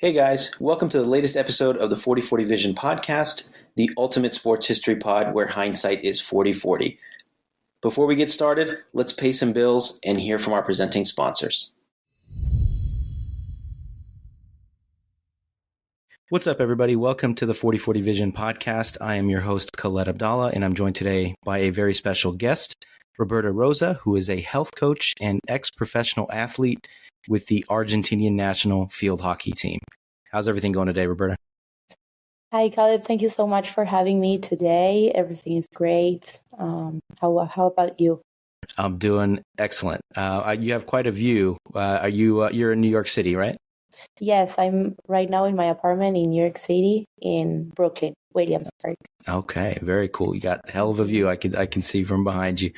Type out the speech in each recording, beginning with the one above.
Hey guys, welcome to the latest episode of the 40/40 Vision podcast, the ultimate sports history pod where hindsight is 40/40. Before we get started, let's pay some bills and hear from our presenting sponsors. What's up, everybody? Welcome to the 40/40 Vision podcast. I am your host, Khaled Abdallah, and I'm joined today by a very special guest, Roberta Rosa, who is a health coach and ex-professional athlete with the Argentinian national field hockey team. How's everything going today, Roberta? Hi, Khaled. Thank you so much for having me today. Everything is great. How about you? I'm doing excellent. You have quite a view. You're in New York City, right? Yes, I'm right now in my apartment in New York City in Brooklyn, Williamsburg. Okay, very cool. You got a hell of a view I can see from behind you.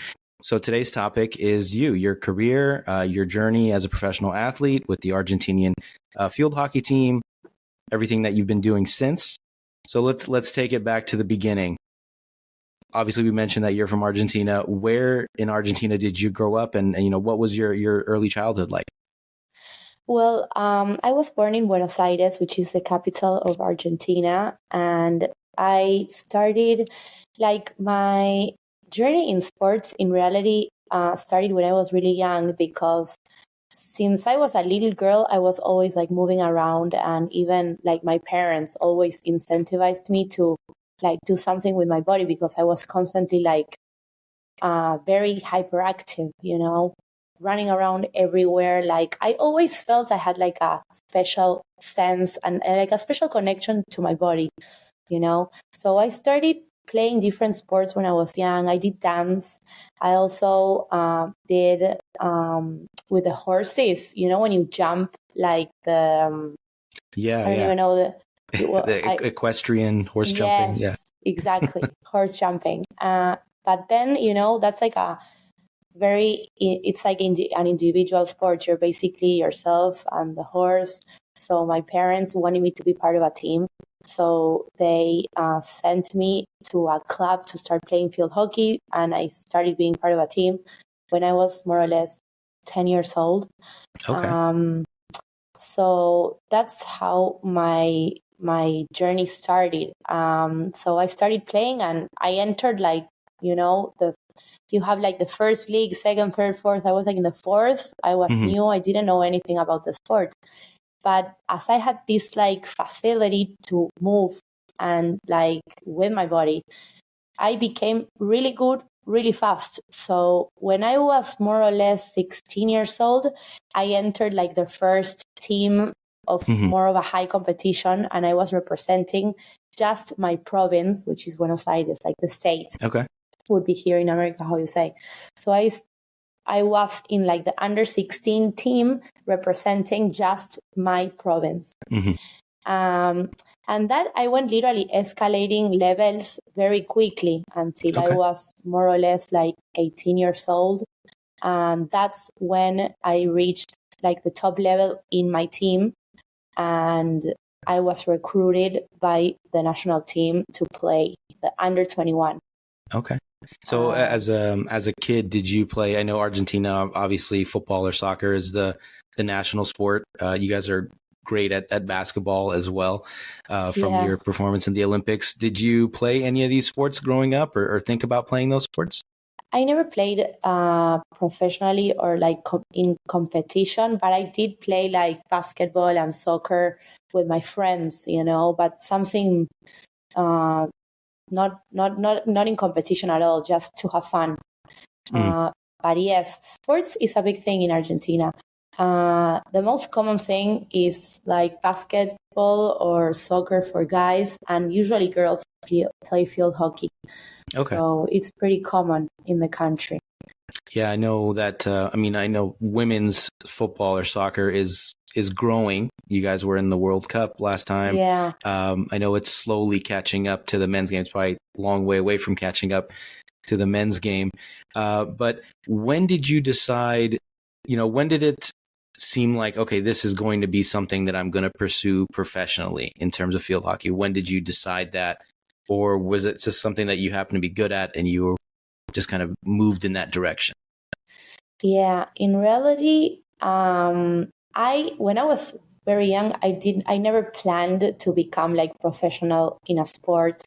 So today's topic is your career, your journey as a professional athlete with the Argentinian field hockey team, everything that you've been doing since. So let's take it back to the beginning. Obviously, we mentioned that you're from Argentina. Where in Argentina did you grow up, and what was your early childhood like? Well, I was born in Buenos Aires, which is the capital of Argentina, and I started my journey in sports in reality started when I was really young, because since I was a little girl, I was always moving around, and even my parents always incentivized me to do something with my body, because I was constantly very hyperactive, running around everywhere. I always felt I had a special sense and a special connection to my body, So I started playing different sports when I was young. I did dance. I also did with the horses, when you jump I don't even know the equestrian horse jumping. Yes, exactly. Horse jumping. But then, that's it's an individual sport. You're basically yourself and the horse. So my parents wanted me to be part of a team. So they sent me to a club to start playing field hockey, and I started being part of a team when I was more or less 10 years old. Okay. So that's how my journey started. So I started playing, and I entered you have the first league, second, third, fourth. I was in the fourth. I was new. I didn't know anything about the sport. But as I had this facility to move and with my body, I became really good, really fast. So when I was more or less 16 years old, I entered the first team of more of a high competition, and I was representing just my province, which is Buenos Aires, the state. Okay. Would be here in America, how you say. So I was in the under 16 team representing just my province. And that I went literally escalating levels very quickly until I was more or less 18 years old. And that's when I reached the top level in my team. And I was recruited by the national team to play the under 21. Okay. So as a kid, did you play? I know Argentina, obviously football or soccer is the national sport. You guys are great at basketball as well from your performance in the Olympics. Did you play any of these sports growing up or think about playing those sports? I never played professionally or in competition, but I did play basketball and soccer with my friends, but something not in competition at all, just to have fun. But yes, sports is a big thing in Argentina. The most common thing is basketball or soccer for guys, and usually girls play field hockey. Okay. So it's pretty common in the country. Yeah, I know that. I know women's football or soccer is growing. You guys were in the World Cup last time. Yeah. I know it's slowly catching up to the men's game. It's probably a long way away from catching up to the men's game. But when did you decide, when did it seem like, okay, this is going to be something that I'm going to pursue professionally in terms of field hockey? When did you decide that? Or was it just something that you happen to be good at and you just kind of moved in that direction? Yeah, in reality, when I was very young, I never planned to become like professional in a sport.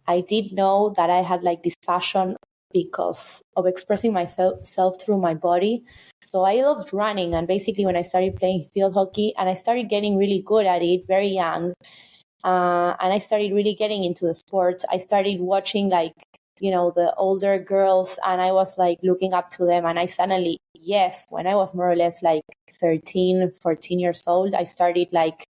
I did know that I had like this passion because of expressing myself through my body. So I loved running. And basically when I started playing field hockey and I started getting really good at it very young, and I started really getting into the sports, I started watching like, the older girls, and I was like looking up to them. And I suddenly, yes, when I was more or less like 13, 14 years old, I started like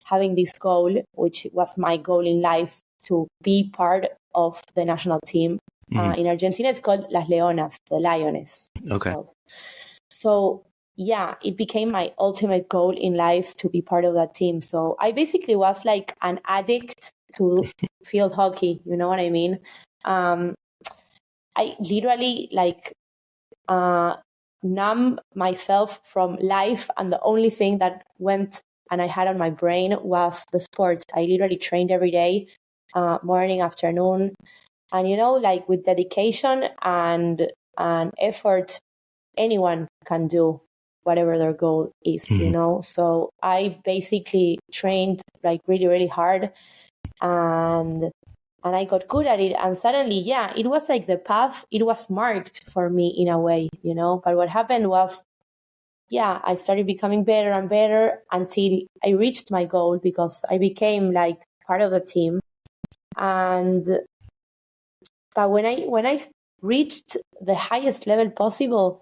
having this goal, which was my goal in life, to be part of the national team. In Argentina, it's called Las Leonas, the Lioness. Okay. So yeah, it became my ultimate goal in life to be part of that team. So I basically was like an addict to field hockey. You know what I mean? I literally like numb myself from life, and the only thing that went and I had on my brain was the sport. I literally trained every day, morning, afternoon, and like with dedication and effort, anyone can do whatever their goal is. So I basically trained like really, really hard, and I got good at it. And suddenly, yeah, it was like the path, it was marked for me in a way, But what happened was, yeah, I started becoming better and better until I reached my goal, because I became like part of the team. But when I reached the highest level possible,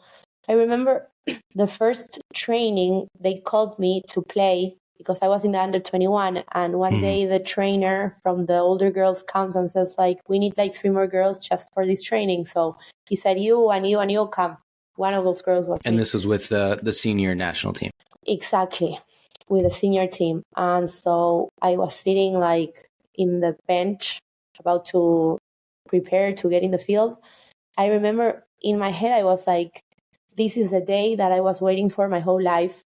I remember the first training they called me to play, because I was in the under 21. And one day the trainer from the older girls comes and says like, we need like 3 more girls just for this training. So he said, you and you and you come. One of those girls was And me. this was with the senior national team. Exactly, with the senior team. And so I was sitting like in the bench about to prepare to get in the field. I remember in my head, I was like, this is the day that I was waiting for my whole life.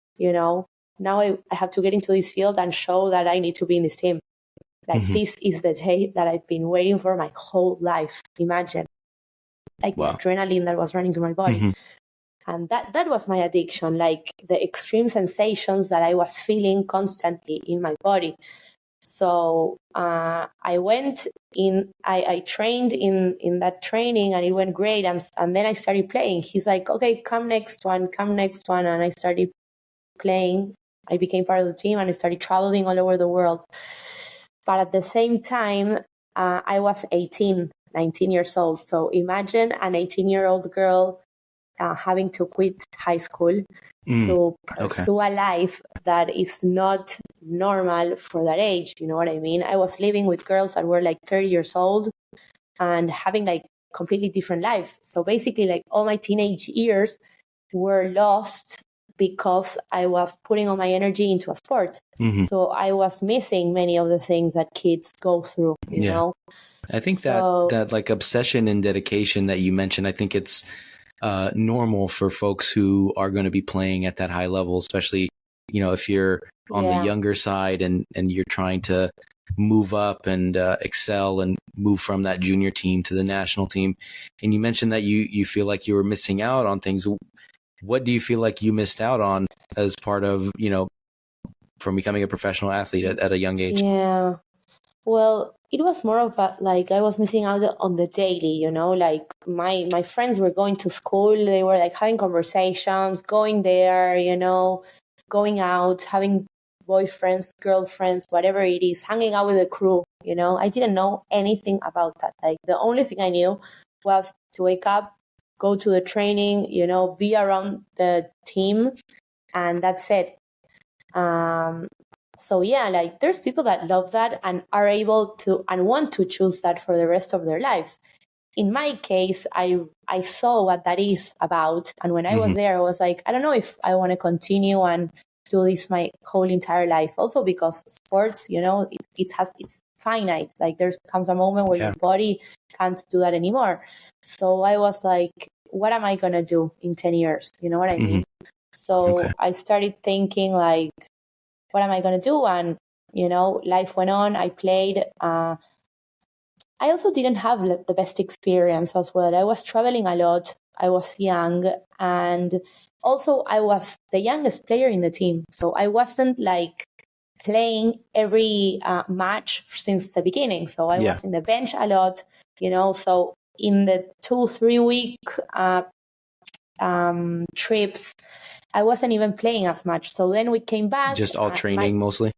Now I have to get into this field and show that I need to be in this team. Like, this is the day that I've been waiting for my whole life. Imagine, like, the adrenaline that was running through my body. And that was my addiction, like the extreme sensations that I was feeling constantly in my body. So I went in, I trained in that training, and it went great. And then I started playing. He's like, okay, come next one. And I started playing. I became part of the team, and I started traveling all over the world. But at the same time, I was 18, 19 years old. So imagine an 18-year-old girl having to quit high school to pursue a life that is not normal for that age. You know what I mean? I was living with girls that were like 30 years old and having like completely different lives. So basically, like, all my teenage years were lost because I was putting all my energy into a sport. So I was missing many of the things that kids go through, you know? I think that like obsession and dedication that you mentioned, I think it's normal for folks who are going to be playing at that high level, especially, if you're on the younger side and you're trying to move up and excel and move from that junior team to the national team. And you mentioned that you feel like you were missing out on things. What do you feel like you missed out on as part of, from becoming a professional athlete at a young age? Yeah. Well, it was more of like I was missing out on the daily, like my friends were going to school. They were like having conversations, going there, going out, having boyfriends, girlfriends, whatever it is, hanging out with the crew, I didn't know anything about that. Like, the only thing I knew was to wake up, go to the training, be around the team, and that's it. So yeah, like, there's people that love that and are able to and want to choose that for the rest of their lives. In my case, I saw what that is about. And when I was there, I was like, I don't know if I want to continue and do this my whole entire life. Also because sports, it's finite. Like, there comes a moment where your body can't do that anymore. So I was like, what am I going to do in 10 years? You know what I mean? So I started thinking like, what am I going to do? And, life went on. I played. I also didn't have the best experience as well. I was traveling a lot. I was young. And also I was the youngest player in the team. So I wasn't like playing every match since the beginning. So I was in the bench a lot, so in the 2-3 week trips, I wasn't even playing as much. So then we came back. Just all training mostly?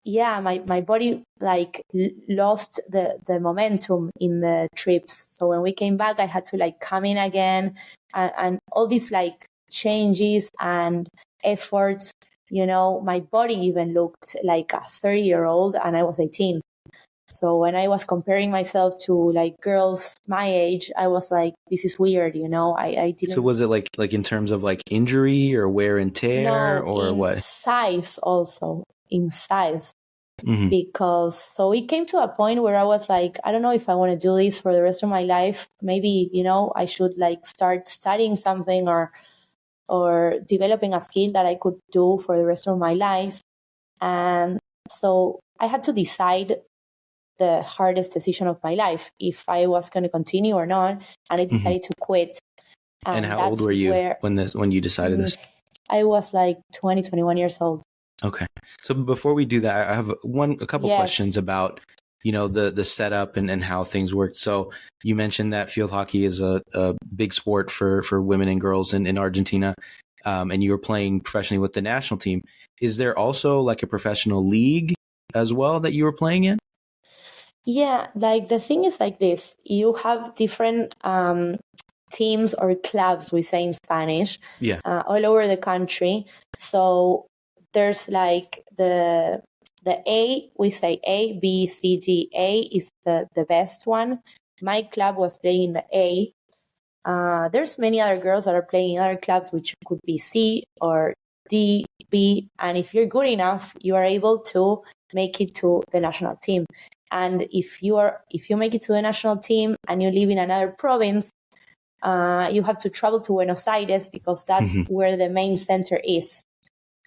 Yeah, my body like lost the momentum in the trips. So when we came back, I had to like come in again and all these like changes and efforts, my body even looked like a 30-year-old and I was 18. So when I was comparing myself to like girls my age, I was like, this is weird, I didn't. So was it like in terms of like injury or wear and tear or what? Size also, in size. Mm-hmm. Because so it came to a point where I was like, I don't know if I want to do this for the rest of my life. Maybe, I should like start studying something or developing a skill that I could do for the rest of my life. And so I had to decide the hardest decision of my life, if I was going to continue or not. And I decided to quit. And how old were you when you decided this? I was like 20, 21 years old. Okay. So before we do that, I have a couple questions about, the setup and how things work. So you mentioned that field hockey is a big sport for women and girls in Argentina. And you were playing professionally with the national team. Is there also like a professional league as well that you were playing in? Yeah, like the thing is like this. You have different teams or clubs, we say in Spanish, all over the country. So there's like the A, we say A, B, C, D. A is the best one. My club was playing in the A. There's many other girls that are playing in other clubs, which could be C or D, B. And if you're good enough, you are able to make it to the national team. And if you make it to the national team and you live in another province, you have to travel to Buenos Aires because that's where the main center is.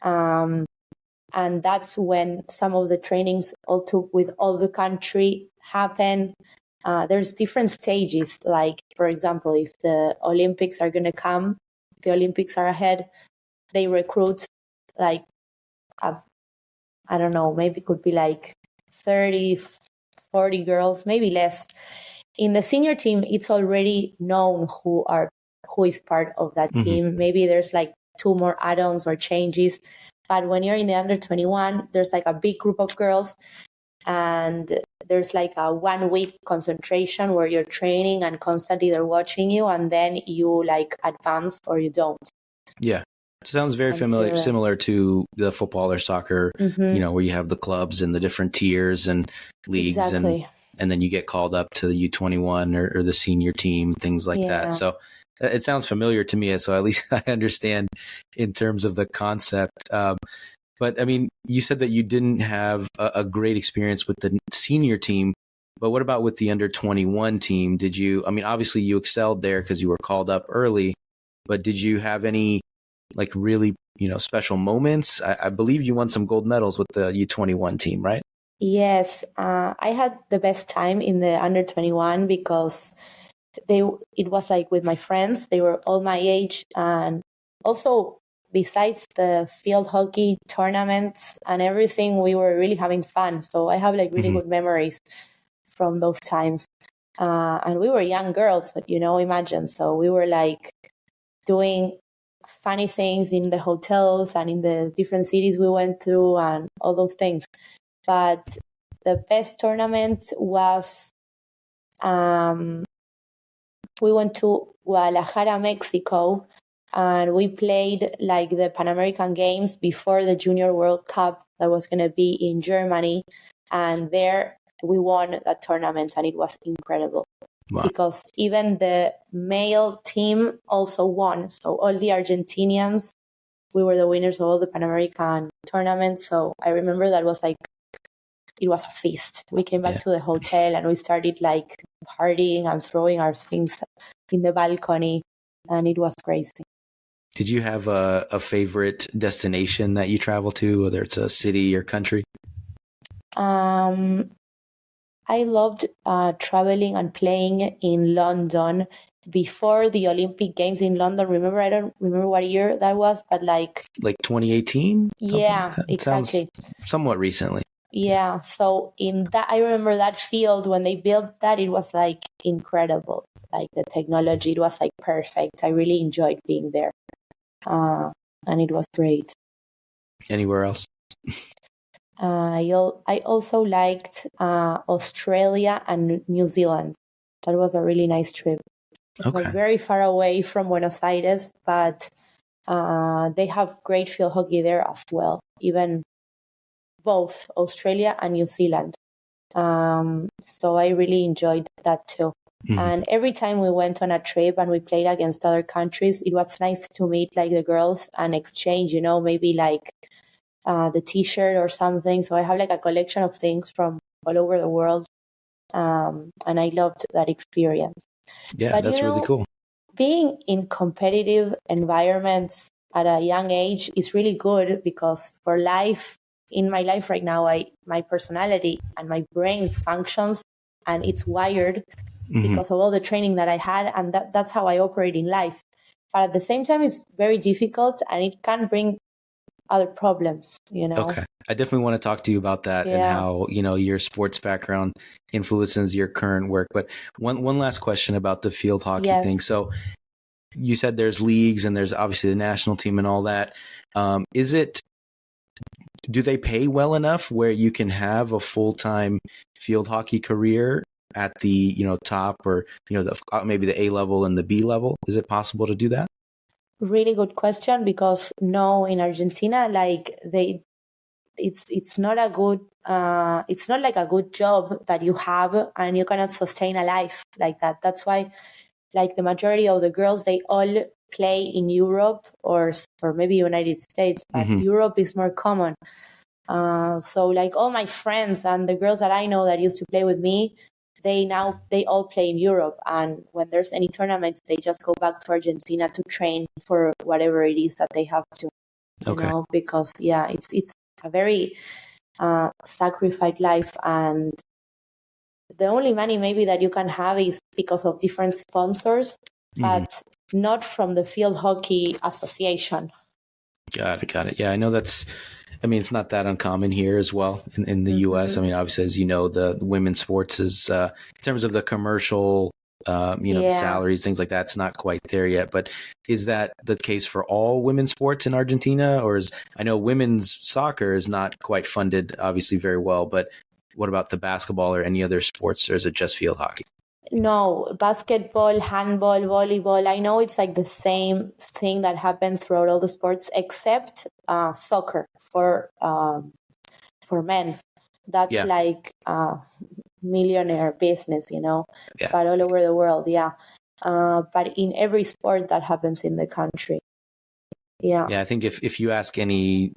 And that's when some of the trainings with all the country happen. There's different stages. Like, for example, if the Olympics are going to come, the Olympics are ahead, they recruit like, I don't know, maybe it could be like 30, 40 girls, maybe less. In the senior team, it's already known who is part of that team. Maybe there's like 2 more add-ons or changes. But when you're in the under 21, there's like a big group of girls and there's like a 1 week concentration where you're training and constantly they're watching you and then you like advance or you don't. Yeah. It sounds very similar to the football or soccer, where you have the clubs and the different tiers and leagues. Exactly. And then you get called up to the U21 or the senior team, things like that. So it sounds familiar to me. So at least I understand in terms of the concept. But I mean, you said that you didn't have a great experience with the senior team, but what about with the under 21 team? Did you, I mean, obviously you excelled there because you were called up early, but did you have any like really, special moments? I believe you won some gold medals with the U21 team, right? Yes. I had the best time in the under 21 because it was like with my friends, they were all my age. And also besides the field hockey tournaments and everything, we were really having fun. So I have like really good memories from those times. And we were young girls, imagine. So we were like doing funny things in the hotels and in the different cities we went through and all those things. But the best tournament was, we went to Guadalajara, Mexico, and we played like the Pan American Games before the Junior World Cup that was going to be in Germany. And there we won that tournament and it was incredible. Wow. Because even the male team also won. So all the Argentinians, we were the winners of all the Pan American tournaments. So I remember that was like, it was a feast. We came back to the hotel and we started like partying and throwing our things in the balcony. And it was crazy. Did you have a favorite destination that you travel to, whether it's a city or country? I loved traveling and playing in London before the Olympic Games in London. Remember, I don't remember what year that was, but like 2018. Yeah, like exactly. Sounds somewhat recently. Yeah. So in that, I remember that field when they built that, it was like incredible. Like the technology, it was like perfect. I really enjoyed being there, and it was great. Anywhere else? I also liked Australia and New Zealand. That was a really nice trip. Okay. Like very far away from Buenos Aires, but they have great field hockey there as well. Even both Australia and New Zealand. So I really enjoyed that too. Mm-hmm. And every time we went on a trip and we played against other countries, it was nice to meet like the girls and exchange, maybe like the t-shirt or something. So I have like a collection of things from all over the world. And I loved that experience. Yeah, but, that's really cool. Being in competitive environments at a young age is really good because for life, in my life right now, my personality and my brain functions and it's wired because of all the training that I had, and that's how I operate in life. But at the same time, it's very difficult and it can bring other problems, Okay. I definitely want to talk to you about that and how, your sports background influences your current work. But one last question about the field hockey thing. So you said there's leagues and there's obviously the national team and all that. Do they pay well enough where you can have a full-time field hockey career at the, top or, maybe the A level and the B level? Is it possible to do that? Really good question, because no, in Argentina, like it's not a good, it's not like a good job that you have and you cannot sustain a life like that. That's why like the majority of the girls, they all play in Europe or maybe United States, but Europe is more common. So like all my friends and the girls that I know that used to play with me, they all play in Europe. And when there's any tournaments, they just go back to Argentina to train for whatever it is that they have to, because it's a very sacrificed life. And the only money maybe that you can have is because of different sponsors, but not from the Field Hockey Association. Got it. Yeah, I know it's not that uncommon here as well in the U.S. I mean, obviously, as you know, the women's sports is, in terms of the commercial, the salaries, things like that, it's not quite there yet. But is that the case for all women's sports in Argentina? Or I know women's soccer is not quite funded, obviously, very well. But what about the basketball or any other sports, or is it just field hockey? No, basketball, handball, volleyball. I know it's like the same thing that happens throughout all the sports, except soccer for men. That's like a millionaire business, but all over the world, but in every sport that happens in the country. Yeah. I think if you ask any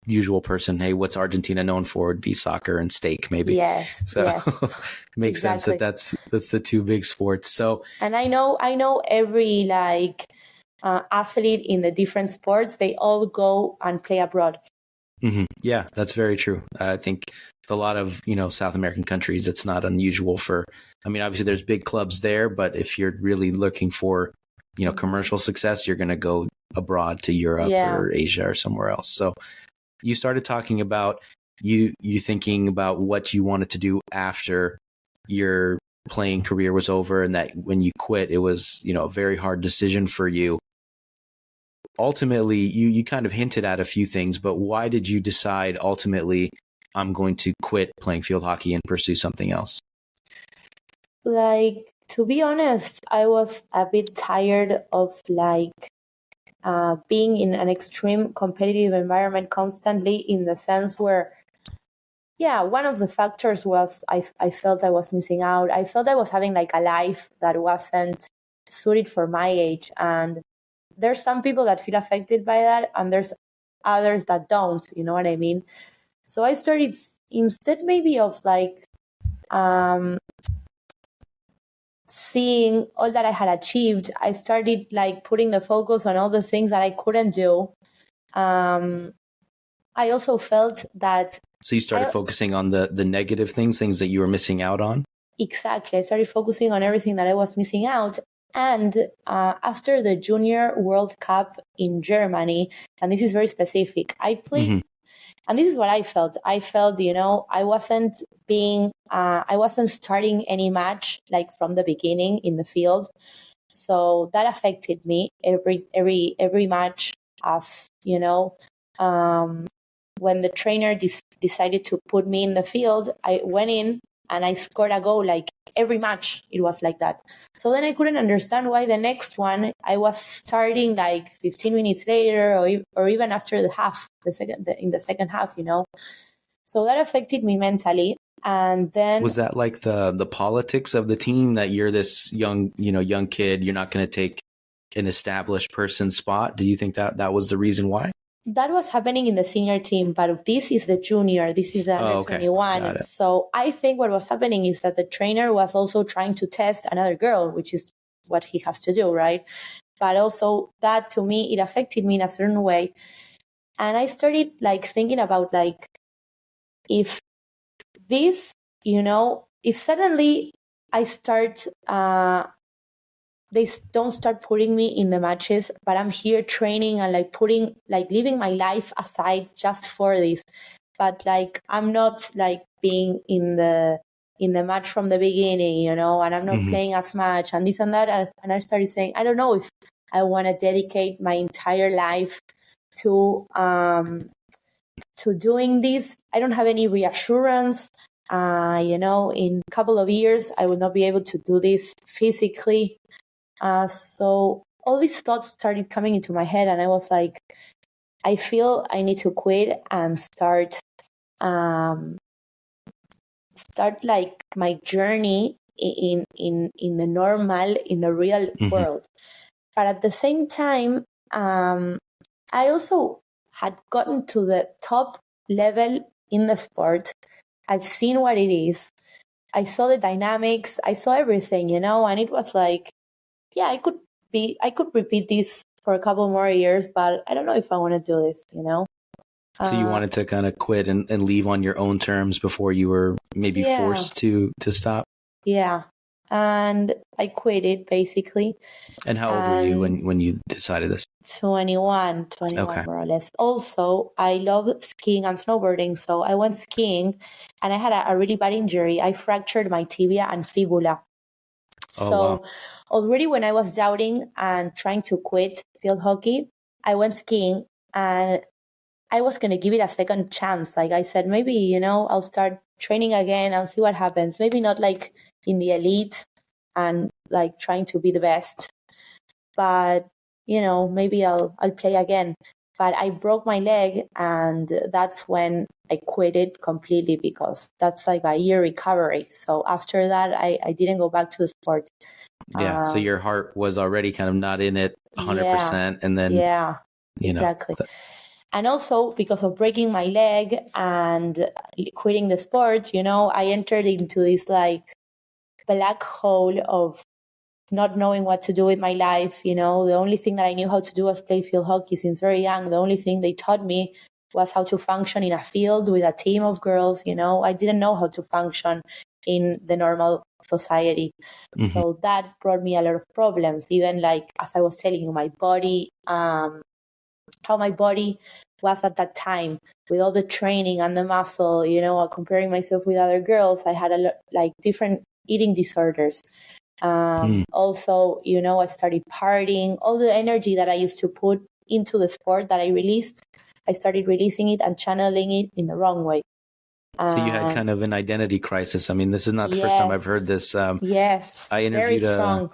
usual person, hey, what's Argentina known for? It'd be soccer and steak, maybe. Yes. So it makes sense that's the two big sports. So and I know every athlete in the different sports, they all go and play abroad. Yeah, that's very true. I think a lot of South American countries, it's not unusual for. I mean, obviously there's big clubs there, but if you're really looking for commercial success, you're going to go abroad to Europe or Asia or somewhere else. So you started talking about you thinking about what you wanted to do after your playing career was over, and that when you quit, it was, a very hard decision for you. Ultimately, you kind of hinted at a few things, but why did you decide ultimately I'm going to quit playing field hockey and pursue something else? To be honest, I was a bit tired of being in an extreme competitive environment constantly, in the sense where, one of the factors was I felt I was missing out. I felt I was having a life that wasn't suited for my age. And there's some people that feel affected by that, and there's others that don't, you know what I mean? So I started, instead maybe of seeing all that I had achieved, I started putting the focus on all the things that I couldn't do. I also felt that. So you started focusing on the negative things that you were missing out on? Exactly. I started focusing on everything that I was missing out. And after the Junior World Cup in Germany, and this is very specific, I played, Mm-hmm. and this is what I felt. I felt, I wasn't starting any match like from the beginning in the field. So that affected me every match, as when the trainer decided to put me in the field, I went in and I scored a goal like every match. It was like that. So then I couldn't understand why the next one I was starting like 15 minutes later, or even after in the second half. So that affected me mentally. And then was that like the politics of the team, that you're this young kid, you're not going to take an established person's spot? Do you think that was the reason why? that was happening in the senior team, but this is the junior, this is the under Okay. 21. Got it. So I think what was happening is that the trainer was also trying to test another girl, which is what he has to do, right? But also that, to me, it affected me in a certain way. And I started like thinking about like, if this, if suddenly I start, they don't start putting me in the matches, but I'm here training and like leaving my life aside just for this. But like, I'm not like being in the match from the beginning, and I'm not playing as much and this and that. And I started saying, I don't know if I want to dedicate my entire life to doing this. I don't have any reassurance. In a couple of years, I will not be able to do this physically. So all these thoughts started coming into my head, and I was like, I feel I need to quit and start like my journey in the normal, in the real world. But at the same time, I also had gotten to the top level in the sport. I've seen what it is. I saw the dynamics. I saw everything, and it was like, yeah, I could repeat this for a couple more years, but I don't know if I want to do this, So you wanted to kind of quit and leave on your own terms before you were maybe forced to stop? Yeah. And I quit it, basically. And how old were you when you decided this? 21 Okay. more or less. Also, I love skiing and snowboarding. So I went skiing and I had a really bad injury. I fractured my tibia and fibula. Oh, so wow. Already when I was doubting and trying to quit field hockey, I went skiing and I was going to give it a second chance. Like I said, maybe, I'll start training again and see what happens. Maybe not like in the elite and like trying to be the best, but, maybe I'll play again. But I broke my leg, and that's when I quit it completely, because that's like a year recovery. So after that, I didn't go back to the sport. Yeah. So your heart was already kind of not in it 100%. And then, exactly. And also because of breaking my leg and quitting the sport, I entered into this like black hole of not knowing what to do with my life. The only thing that I knew how to do was play field hockey since very young. The only thing they taught me was how to function in a field with a team of girls. I didn't know how to function in the normal society. So that brought me a lot of problems. Even like, as I was telling you, my body, how my body was at that time with all the training and the muscle, comparing myself with other girls. I had a lot, like different eating disorders. Also, I started partying. All the energy that I used to put into the sport that I started releasing it and channeling it in the wrong way. So you had kind of an identity crisis. I mean, this is not the first time I've heard this. Yes. I interviewed very strong.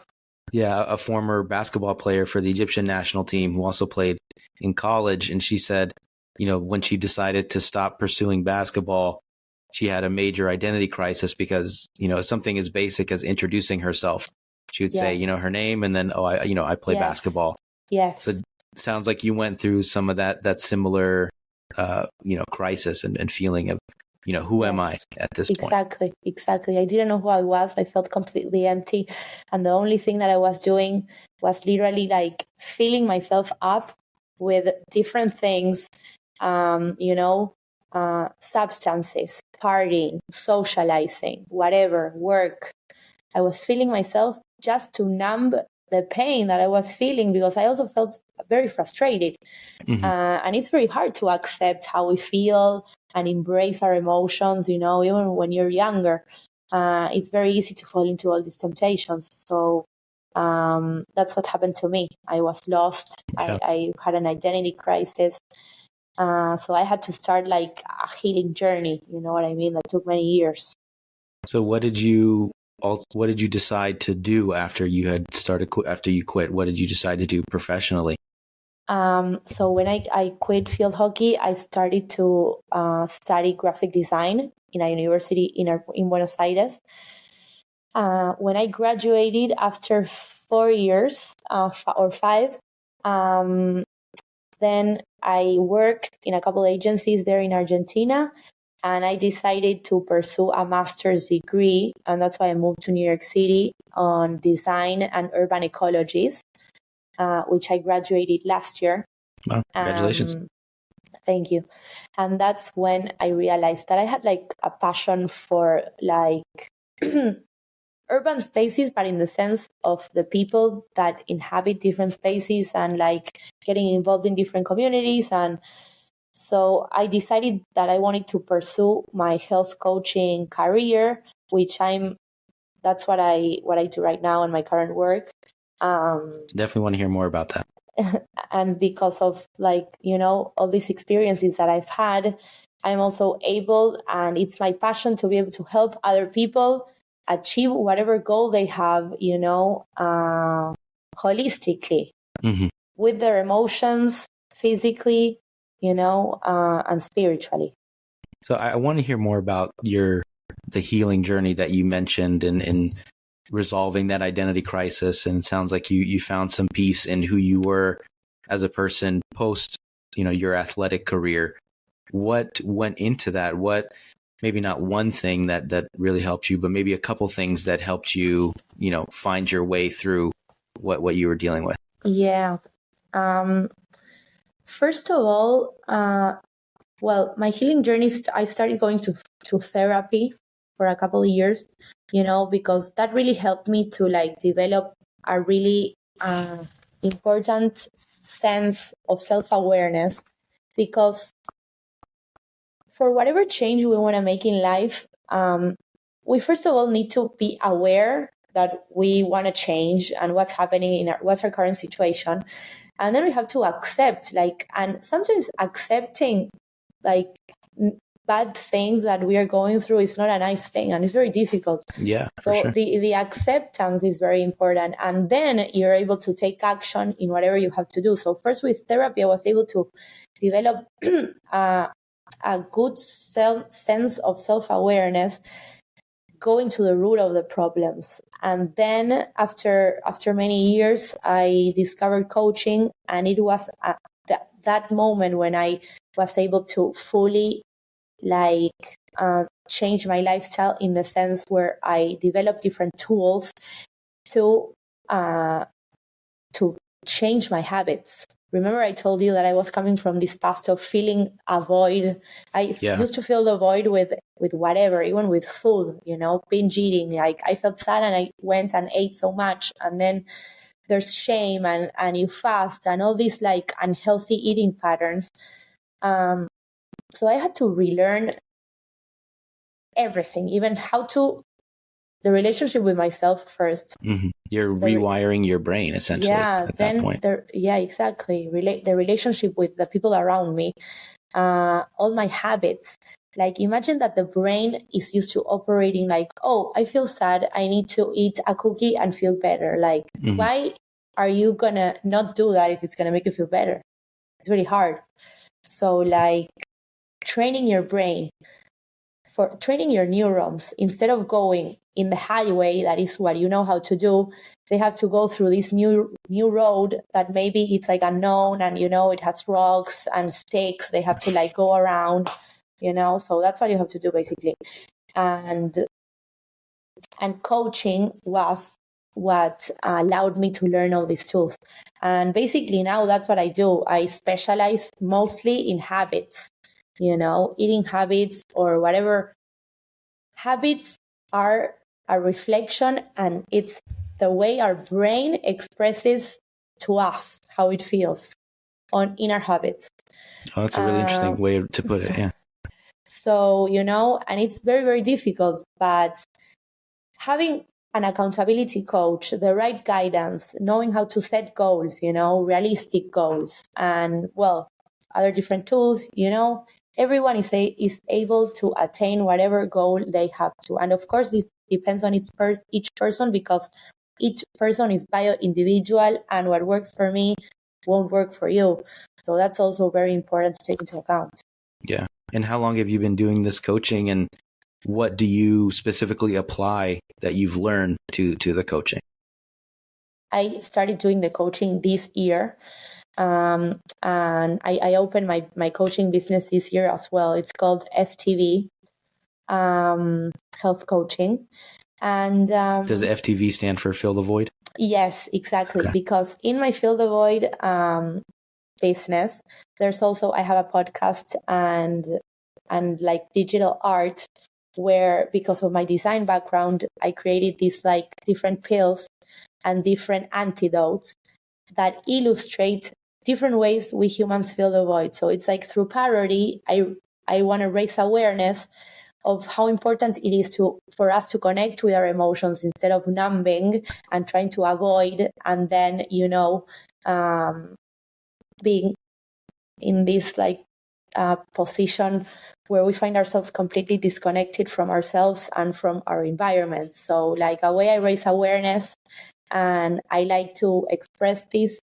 a former basketball player for the Egyptian national team who also played in college. And she said, when she decided to stop pursuing basketball, she had a major identity crisis because, something as basic as introducing herself. She would say, her name, and then, I play basketball. Yes. So it sounds like you went through some of that similar, crisis and feeling of, who am I at this point? Exactly. I didn't know who I was. I felt completely empty. And the only thing that I was doing was literally like filling myself up with different things, substances, partying, socializing, whatever, work. I was feeling myself just to numb the pain that I was feeling, because I also felt very frustrated. And it's very hard to accept how we feel and embrace our emotions, even when you're younger. It's very easy to fall into all these temptations. So that's what happened to me. I was lost. Yeah. I had an identity crisis. So I had to start like a healing journey, you know what I mean? That took many years. So what did you decide to do after you had after you quit? What did you decide to do professionally? So when I quit field hockey, I started to study graphic design in a university in Buenos Aires. When I graduated after 4 years or 5, then I worked in a couple agencies there in Argentina, and I decided to pursue a master's degree, and that's why I moved to New York City on design and urban ecologies, which I graduated last year. Wow, congratulations. Thank you. And that's when I realized that I had like a passion for like urban spaces, but in the sense of the people that inhabit different spaces and like getting involved in different communities. And so I decided that I wanted to pursue my health coaching career, which that's what I do right now in my current work. Definitely want to hear more about that. And because of all these experiences that I've had, I'm also able, and it's my passion to be able to help other people achieve whatever goal they have, holistically, with their emotions, physically, and spiritually. So I want to hear more about the healing journey that you mentioned in resolving that identity crisis. And it sounds like you found some peace in who you were as a person post, your athletic career. What went into that? What, maybe not one thing that really helped you, but maybe a couple things that helped you, find your way through what you were dealing with? Yeah. First of all, my healing journey, I started going to therapy for a couple of years, because that really helped me to develop a really important sense of self-awareness, because for whatever change we want to make in life, we first of all need to be aware that we want to change and what's happening what's our current situation. And then we have to accept, and sometimes accepting bad things that we are going through is not a nice thing, and it's very difficult. Yeah, so for sure. The acceptance is very important, and then you're able to take action in whatever you have to do. So first with therapy, I was able to develop a good sense of self-awareness, going to the root of the problems. And then after many years, I discovered coaching, and it was at that moment when I was able to fully change my lifestyle, in the sense where I developed different tools to change my habits. Remember, I told you that I was coming from this past of feeling a void. I used to feel the void with whatever, even with food, binge eating. I felt sad and I went and ate so much. And then there's shame and you fast and all these unhealthy eating patterns. So I had to relearn everything, even the relationship with myself first. Mm-hmm. You're rewiring your brain, essentially. Yeah, at that point. Exactly. The relationship with the people around me, all my habits. Imagine that the brain is used to operating oh, I feel sad, I need to eat a cookie and feel better. Why are you gonna not do that if it's gonna make you feel better? It's really hard. So training your brain, for training your neurons, instead of going in the highway, that is what you know how to do, they have to go through this new road that maybe it's unknown, and it has rocks and sticks. They have to go around, so that's what you have to do basically. And coaching was what allowed me to learn all these tools. And basically now that's what I do. I specialize mostly in habits, eating habits or whatever. Habits are a reflection, and it's the way our brain expresses to us how it feels in our habits. Oh, that's a really interesting way to put it. Yeah. So, and it's very, very difficult, but having an accountability coach, the right guidance, knowing how to set goals, realistic goals, and other different tools, everyone is able to attain whatever goal they have to. And of course, this depends on each person, because each person is bio-individual, and what works for me won't work for you. So that's also very important to take into account. Yeah. And how long have you been doing this coaching, and what do you specifically apply that you've learned to the coaching? I started doing the coaching this year. And I opened my coaching business this year as well. It's called FTV, Health Coaching. And does FTV stand for Fill the Void? Yes, exactly. Okay. Because in my Fill the Void business, there's also, I have a podcast and like digital art, where because of my design background, I created these like different pills and different antidotes that illustrate different ways we humans fill the void. So it's like through parody, I want to raise awareness of how important it is for us to connect with our emotions instead of numbing and trying to avoid, and then being in this like position where we find ourselves completely disconnected from ourselves and from our environment. So like a way I raise awareness and I like to express this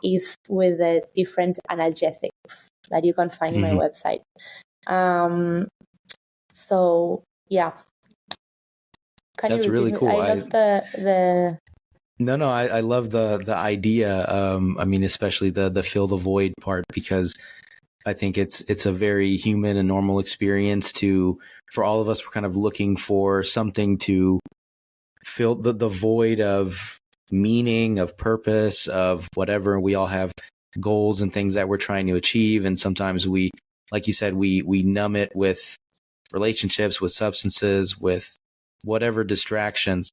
is with the different analgesics that you can find in my website. So yeah. That's really cool. I lost the No, I love the idea. I mean, especially the fill the void part, because I think it's a very human and normal experience for all of us. We're kind of looking for something to fill the void of meaning, of purpose, of whatever. We all have goals and things that we're trying to achieve. And sometimes we, like you said, we numb it with relationships, with substances, with whatever distractions.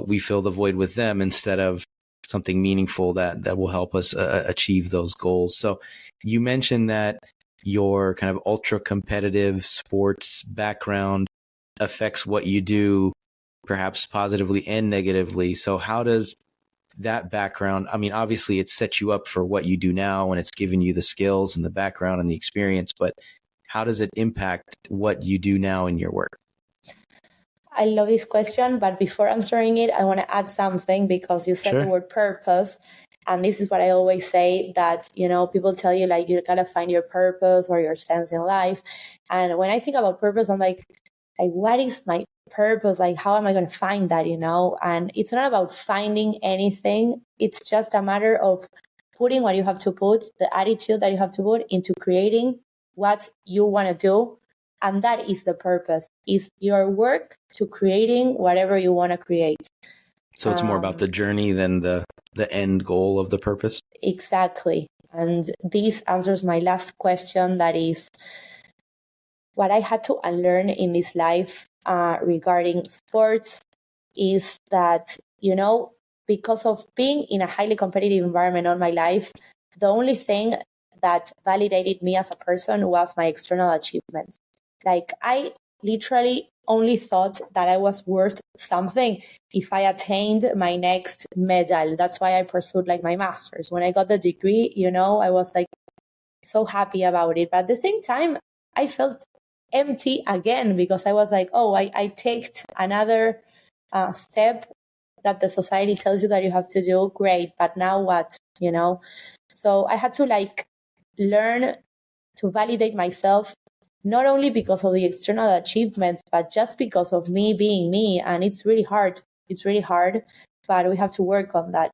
We fill the void with them instead of something meaningful that will help us achieve those goals. So you mentioned that your kind of ultra competitive sports background affects what you do, perhaps positively and negatively. So how does that background, I mean, obviously it sets you up for what you do now, and it's given you the skills and the background and the experience, but how does it impact what you do now in your work? I love this question, but before answering it, I want to add something, because you said the word purpose. And this is what I always say, that, people tell you like, you gotta find your purpose or your sense in life. And when I think about purpose, I'm like, what is my purpose? Like, how am I going to find that, And it's not about finding anything. It's just a matter of putting what you have to put, the attitude that you have to put into creating what you want to do. And that is the purpose, is your work to creating whatever you want to create. So it's more about the journey than the end goal of the purpose? Exactly. And this answers my last question, that is what I had to unlearn in this life regarding sports, is that, because of being in a highly competitive environment all my life, the only thing that validated me as a person was my external achievements. Like, I literally only thought that I was worth something if I attained my next medal. That's why I pursued like my master's. When I got the degree, I was like so happy about it. But at the same time, I felt empty again, because I was like, I take another step that the society tells you that you have to do. Great. But now what, So I had to like learn to validate myself, not only because of the external achievements, but just because of me being me. And it's really hard. But we have to work on that.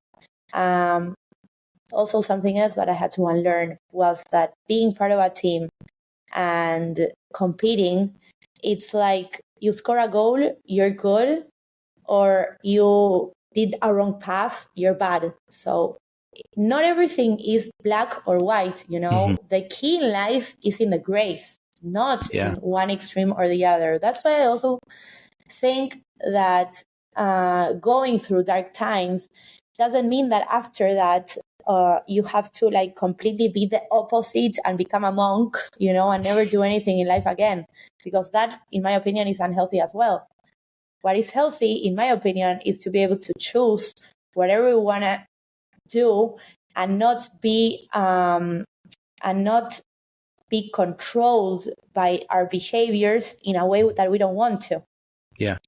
Also, something else that I had to unlearn was that being part of a team and competing, it's like you score a goal, you're good, or you did a wrong path, you're bad. So not everything is black or white, The key in life is in the grace. not in one extreme or the other. That's why I also think that going through dark times doesn't mean that after that you have to like completely be the opposite and become a monk, and never do anything in life again, because that, in my opinion, is unhealthy as well. What is healthy, in my opinion, is to be able to choose whatever we want to do and not be controlled by our behaviors in a way that we don't want to. Yeah.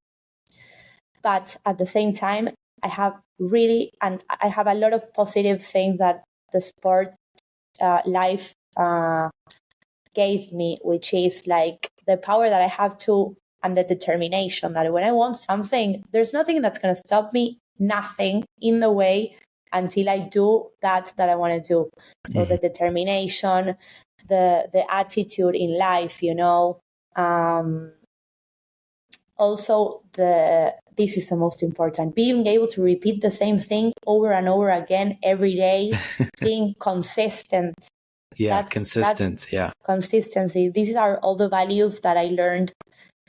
But at the same time, I have a lot of positive things that the sport life gave me, which is like the power that I have to, and the determination that when I want something, there's nothing that's going to stop me, nothing in the way until I do that I want to do. So the determination, the attitude in life, also this is the most important, being able to repeat the same thing over and over again every day, being consistent. Consistency. These are all the values that I learned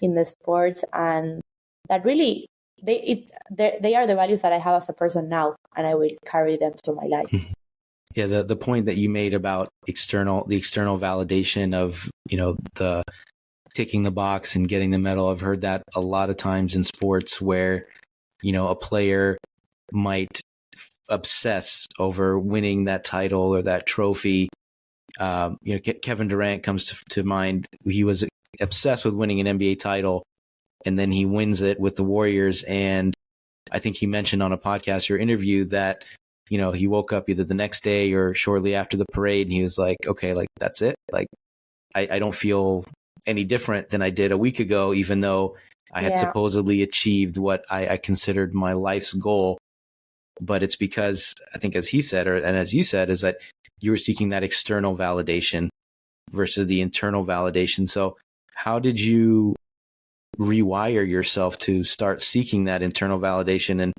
in the sport, and that really they are the values that I have as a person now, and I will carry them through my life. Yeah, the point that you made about the external validation of, the ticking the box and getting the medal. I've heard that a lot of times in sports where, a player might obsess over winning that title or that trophy. Kevin Durant comes to mind. He was obsessed with winning an NBA title, and then he wins it with the Warriors. And I think he mentioned on a podcast or interview that, he woke up either the next day or shortly after the parade, and he was like, okay, like, that's it. Like, I don't feel any different than I did a week ago, even though I had supposedly achieved what I considered my life's goal. But it's because, I think, as he said, and as you said, is that you were seeking that external validation versus the internal validation. So how did you rewire yourself to start seeking that internal validation? And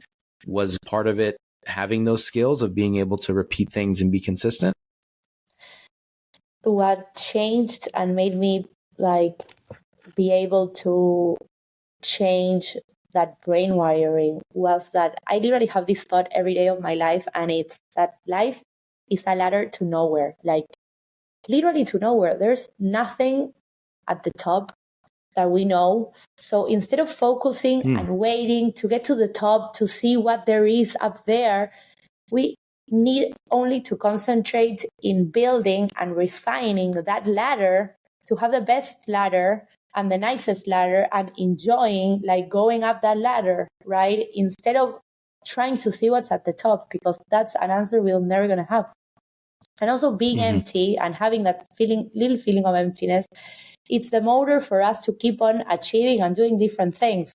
was part of it having those skills of being able to repeat things and be consistent? What changed and made me be able to change that brain wiring was that I literally have this thought every day of my life, and it's that life is a ladder to nowhere, literally to nowhere. There's nothing at the top that we know. So instead of focusing and waiting to get to the top to see what there is up there, we need only to concentrate in building and refining that ladder to have the best ladder and the nicest ladder, and enjoying going up that ladder, right? Instead of trying to see what's at the top, because that's an answer we're never going to have. And also being empty and having that little feeling of emptiness, it's the motor for us to keep on achieving and doing different things.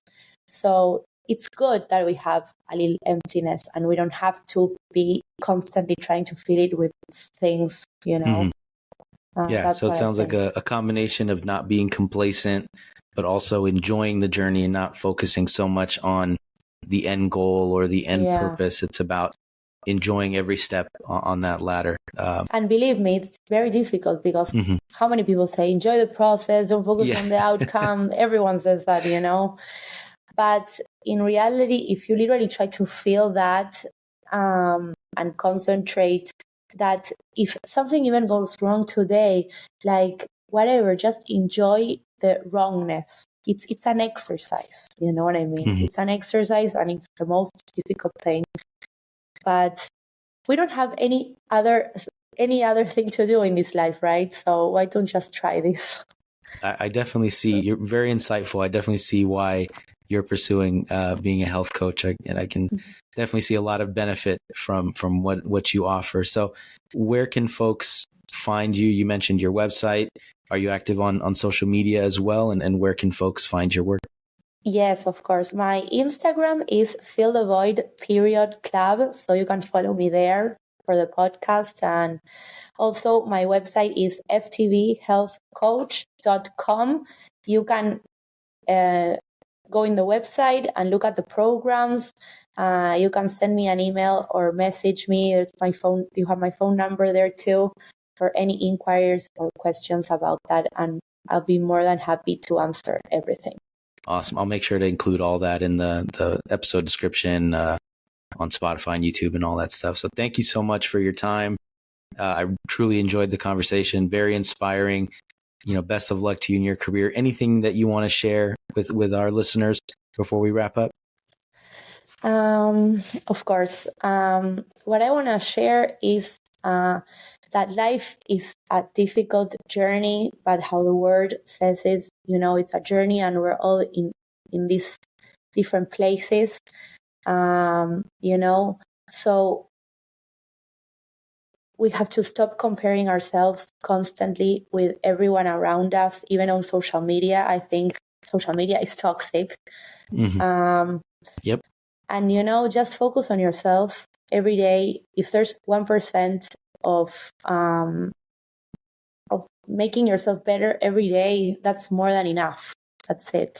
So it's good that we have a little emptiness and we don't have to be constantly trying to fill it with things, So it sounds like a combination of not being complacent, but also enjoying the journey and not focusing so much on the end goal or the end purpose. It's about enjoying every step on that ladder. And believe me, it's very difficult because how many people say, enjoy the process, don't focus on the outcome. Everyone says that, But in reality, if you literally try to feel that and concentrate, that if something even goes wrong today, whatever, just enjoy the wrongness. It's an exercise, you know what I mean? It's an exercise, and it's the most difficult thing. But we don't have any other thing to do in this life, right? So why don't just try this? I definitely see, you're very insightful. I definitely see why you're pursuing being a health coach, and I can definitely see a lot of benefit from what you offer. So where can folks find you? You mentioned your website. Are you active on social media as well? And where can folks find your work? Yes, of course. My Instagram is fillthevoid.club. So you can follow me there for the podcast. And also my website is ftbhealthcoach.com. You can go in the website and look at the programs. You can send me an email or message me. There's my phone. You have my phone number there too for any inquiries or questions about that. And I'll be more than happy to answer everything. Awesome. I'll make sure to include all that in the episode description on Spotify and YouTube and all that stuff. So thank you so much for your time. I truly enjoyed the conversation. Very inspiring. Best of luck to you in your career. Anything that you want to share with our listeners before we wrap up? Of course. What I want to share is that life is a difficult journey, but how the word says it, it's a journey, and we're all in these different places, so we have to stop comparing ourselves constantly with everyone around us, even on social media. I think social media is toxic. Mm-hmm. Yep. And, just focus on yourself every day. If there's 1% of making yourself better every day, that's more than enough. That's it.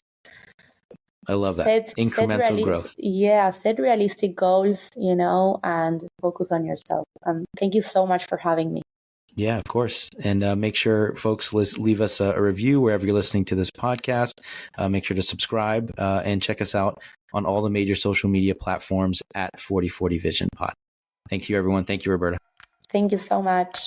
I love that. Incremental growth. Yeah, set realistic goals, and focus on yourself. Thank you so much for having me. Yeah, of course. And make sure folks leave us a review wherever you're listening to this podcast. Make sure to subscribe and check us out on all the major social media platforms at 4040 Vision Pod. Thank you, everyone. Thank you, Roberta. Thank you so much.